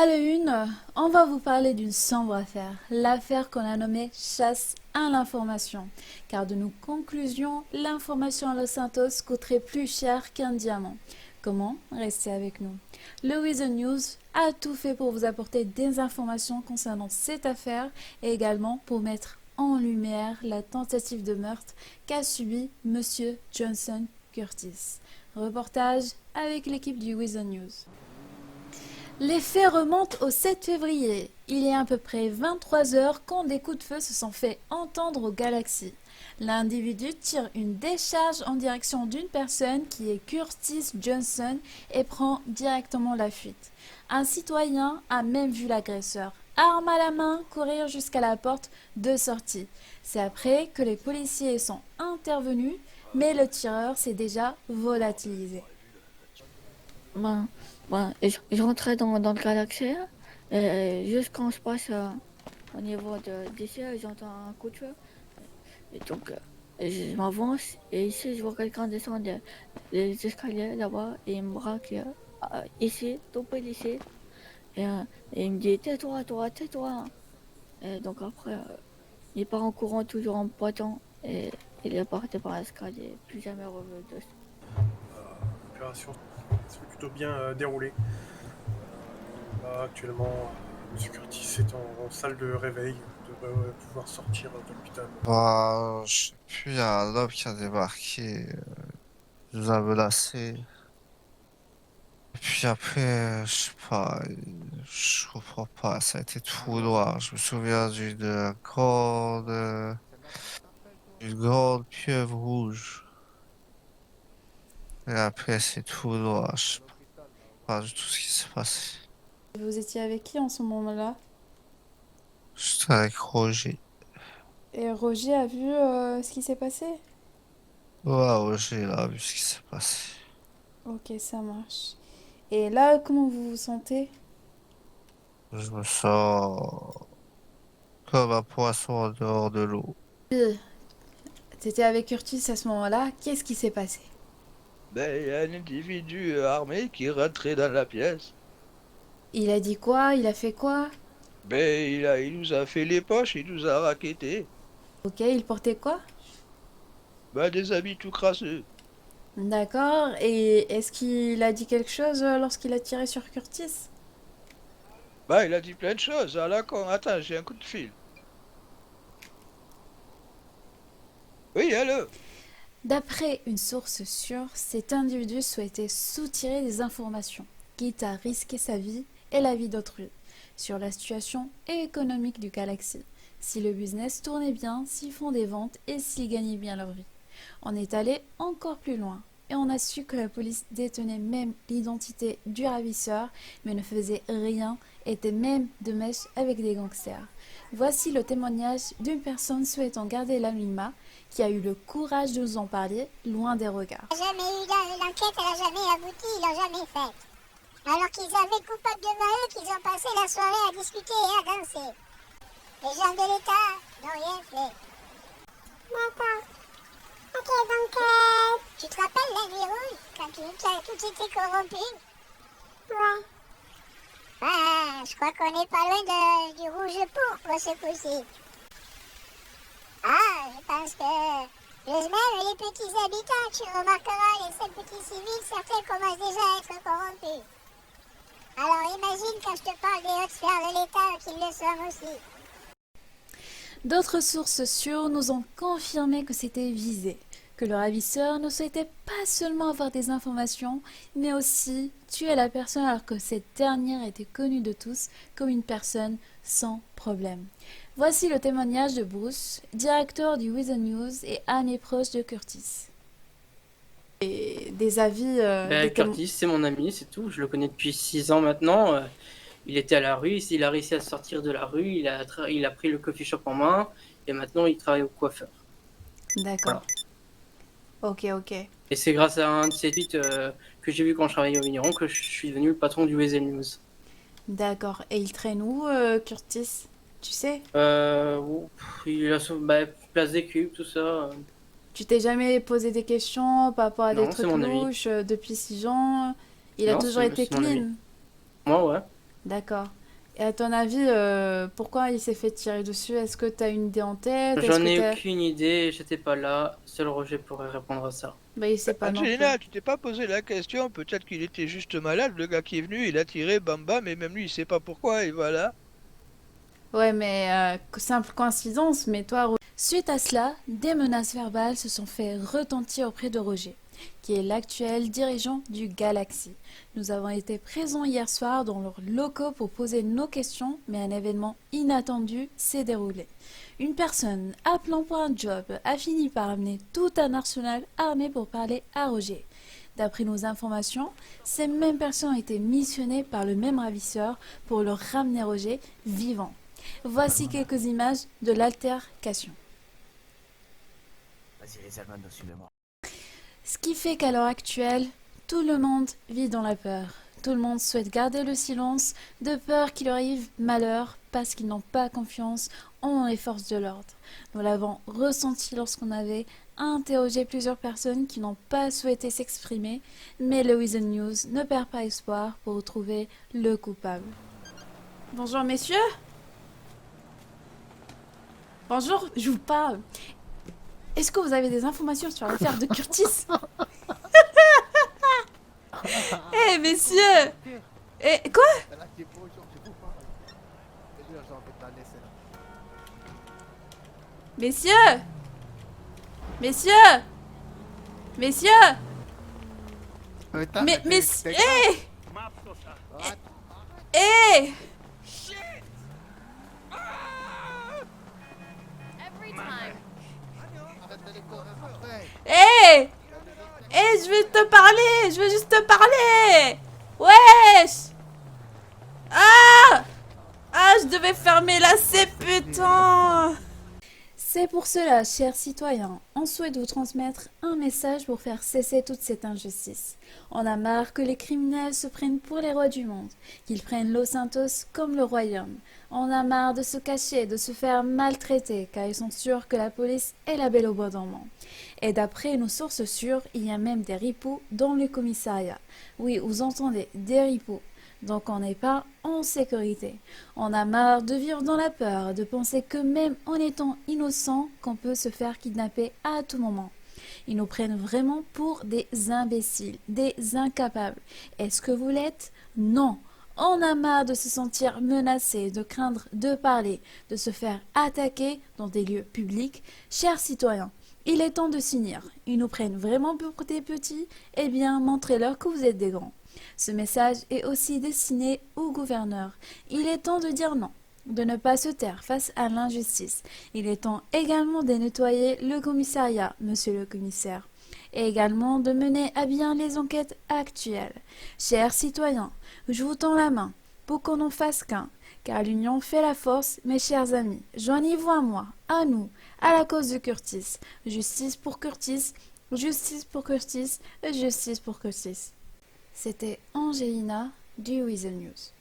À la une, on va vous parler d'une sombre affaire, l'affaire qu'on a nommée chasse à l'information. Car de nos conclusions, l'information à Los Santos coûterait plus cher qu'un diamant. Comment? Restez avec nous. Le Weasel News a tout fait pour vous apporter des informations concernant cette affaire et également pour mettre en lumière la tentative de meurtre qu'a subi Monsieur Johnson Curtis. Reportage avec l'équipe du Weasel News. Les faits remontent au 7 février. Il y a à peu près 23 heures quand des coups de feu se sont fait entendre aux Galaxies. L'individu tire une décharge en direction d'une personne qui est Curtis Johnson et prend directement la fuite. Un citoyen a même vu l'agresseur, arme à la main, courir jusqu'à la porte de sortie. C'est après que les policiers sont intervenus, mais le tireur s'est déjà volatilisé. Ben, je rentrais dans le Galaxy et juste quand je passe au niveau d'ici, j'entends un coup de feu. Et donc, je m'avance et ici, je vois quelqu'un descendre les escaliers là-bas et il me braque ici, tout près d'ici. Et il me dit tais-toi, toi, tais-toi. Et donc après, il part en courant, toujours en pointant. Et il est parti par l'escalier, plus jamais revenu dessus. L'opération s'est plutôt bien déroulée. Là, actuellement, M. Curtis est en salle de réveil. Il devrait pouvoir sortir de l'hôpital. Je sais plus, il y a un homme qui a débarqué, il nous a menacé. Et puis après, je sais pas, je comprends pas, ça a été tout noir. Je me souviens d'une grande pieuvre rouge. Et après, c'est tout noir, je sais pas du tout ce qui s'est passé. Vous étiez avec qui en ce moment-là? J'étais avec Roger. Et Roger a vu ce qui s'est passé? Ouais, Roger, il a vu ce qui s'est passé. Ok, ça marche. Et là, comment vous vous sentez? Je me sens comme un poisson en dehors de l'eau. T'étais avec Curtis à ce moment-là, qu'est-ce qui s'est passé? Ben, il y a un individu armé qui est rentré dans la pièce. Il a dit quoi? Il a fait quoi? Ben, il nous a fait les poches, il nous a raquettés. Ok, il portait quoi? Ben, des habits tout crasseux. D'accord, et est-ce qu'il a dit quelque chose lorsqu'il a tiré sur Curtis? Ben, il a dit plein de choses. À la con, attends, j'ai un coup de fil. Oui, allô? D'après une source sûre, cet individu souhaitait soutirer des informations, quitte à risquer sa vie et la vie d'autrui, sur la situation économique du Galaxy, si le business tournait bien, s'ils font des ventes et s'ils gagnaient bien leur vie. On est allé encore plus loin et on a su que la police détenait même l'identité du ravisseur, mais ne faisait rien, était même de mèche avec des gangsters. Voici le témoignage d'une personne souhaitant garder l'anonymat qui a eu le courage de nous en parler loin des regards. Jamais eu l'enquête, elle n'a jamais abouti, ils l'ont jamais faite. Alors qu'ils avaient le coupable devant eux, qu'ils ont passé la soirée à discuter et à danser. Les gens de l'État n'ont rien fait. D'accord. Ok, donc tu te rappelles la nuit rouge, quand tout était corrompu? Ouais. Ah, je crois qu'on n'est pas loin du rouge pourpre ce coup-ci. Ah, je pense que même les petits habitants, tu remarqueras, les seuls petits civils, certains commencent déjà à être corrompus. Alors imagine quand je te parle des hautes sphères de l'État qu'ils le sont aussi. D'autres sources sûres nous ont confirmé que c'était visé, que le ravisseur ne souhaitait pas seulement avoir des informations, mais aussi tuer la personne alors que cette dernière était connue de tous comme une personne sans problème. Voici le témoignage de Bruce, directeur du Weasel News et ami proche de Curtis. Et des avis, Curtis, c'est mon ami, c'est tout. Je le connais depuis 6 ans maintenant. Il était à la rue, il a réussi à sortir de la rue, il a pris le coffee shop en main et maintenant il travaille au coiffeur. D'accord. Voilà. Ok. Et c'est grâce à un de ces tweets que j'ai vu quand je travaillais au Vigneron que je suis devenu le patron du Weasel News. D'accord. Et il traîne où, Curtis? Tu sais? Il a place des cubes, tout ça. Tu t'es jamais posé des questions par rapport à des Non, c'est trucs mon ami. louches depuis 6 ans? Il a Non, toujours été c'est mon ami. clean. Moi, ouais. D'accord. Et à ton avis, pourquoi il s'est fait tirer dessus? Est-ce que tu as une idée en tête? Est-ce J'en que ai t'as... aucune idée, j'étais pas là. Seul Roger pourrait répondre à ça. Bah, il sait pas non plus. Angelina, tu t'es pas posé la question, peut-être qu'il était juste malade, le gars qui est venu, il a tiré, bam bam, et même lui, il sait pas pourquoi, et voilà. Ouais, mais simple coïncidence, mais toi... Suite à cela, des menaces verbales se sont fait retentir auprès de Roger, qui est l'actuel dirigeant du Galaxy. Nous avons été présents hier soir dans leurs locaux pour poser nos questions, mais un événement inattendu s'est déroulé. Une personne appelant pour un job a fini par amener tout un arsenal armé pour parler à Roger. D'après nos informations, ces mêmes personnes ont été missionnées par le même ravisseur pour leur ramener Roger vivant. Voici quelques images de l'altercation. Vas-y les Allemands, suivez-moi. Ce qui fait qu'à l'heure actuelle, tout le monde vit dans la peur. Tout le monde souhaite garder le silence, de peur qu'il arrive malheur, parce qu'ils n'ont pas confiance en les forces de l'ordre. Nous l'avons ressenti lorsqu'on avait interrogé plusieurs personnes qui n'ont pas souhaité s'exprimer, mais le Weasel News ne perd pas espoir pour retrouver le coupable. Bonjour messieurs. Bonjour, je vous parle. Est-ce que vous avez des informations sur l'affaire de Curtis? Eh messieurs! Eh quoi? Messieurs! Messieurs! Messieurs! Mais eh! Eh! Eh, je vais te parler! Je veux juste te parler! Wesh! Ah! Ah, je devais fermer la C, putain! C'est pour cela, chers citoyens, on souhaite vous transmettre un message pour faire cesser toute cette injustice. On a marre que les criminels se prennent pour les rois du monde, qu'ils prennent Los Santos comme le royaume. On a marre de se cacher, de se faire maltraiter, car ils sont sûrs que la police est la belle au bois dormant. Et d'après nos sources sûres, il y a même des ripoux dans le commissariat. Oui, vous entendez, des ripoux. Donc on n'est pas en sécurité. On a marre de vivre dans la peur, de penser que même en étant innocent, qu'on peut se faire kidnapper à tout moment. Ils nous prennent vraiment pour des imbéciles, des incapables. Est-ce que vous l'êtes? Non. On a marre de se sentir menacé, de craindre de parler, de se faire attaquer dans des lieux publics. Chers citoyens, il est temps de s'unir. Ils nous prennent vraiment pour des petits? Eh bien, montrez-leur que vous êtes des grands. Ce message est aussi destiné au gouverneur. Il est temps de dire non, de ne pas se taire face à l'injustice. Il est temps également de nettoyer le commissariat, monsieur le commissaire, et également de mener à bien les enquêtes actuelles. Chers citoyens, je vous tends la main pour qu'on n'en fasse qu'un, car l'union fait la force, mes chers amis. Joignez-vous à moi, à nous, à la cause de Curtis. Justice pour Curtis, justice pour Curtis, justice pour Curtis. C'était Angelina du Weasel News.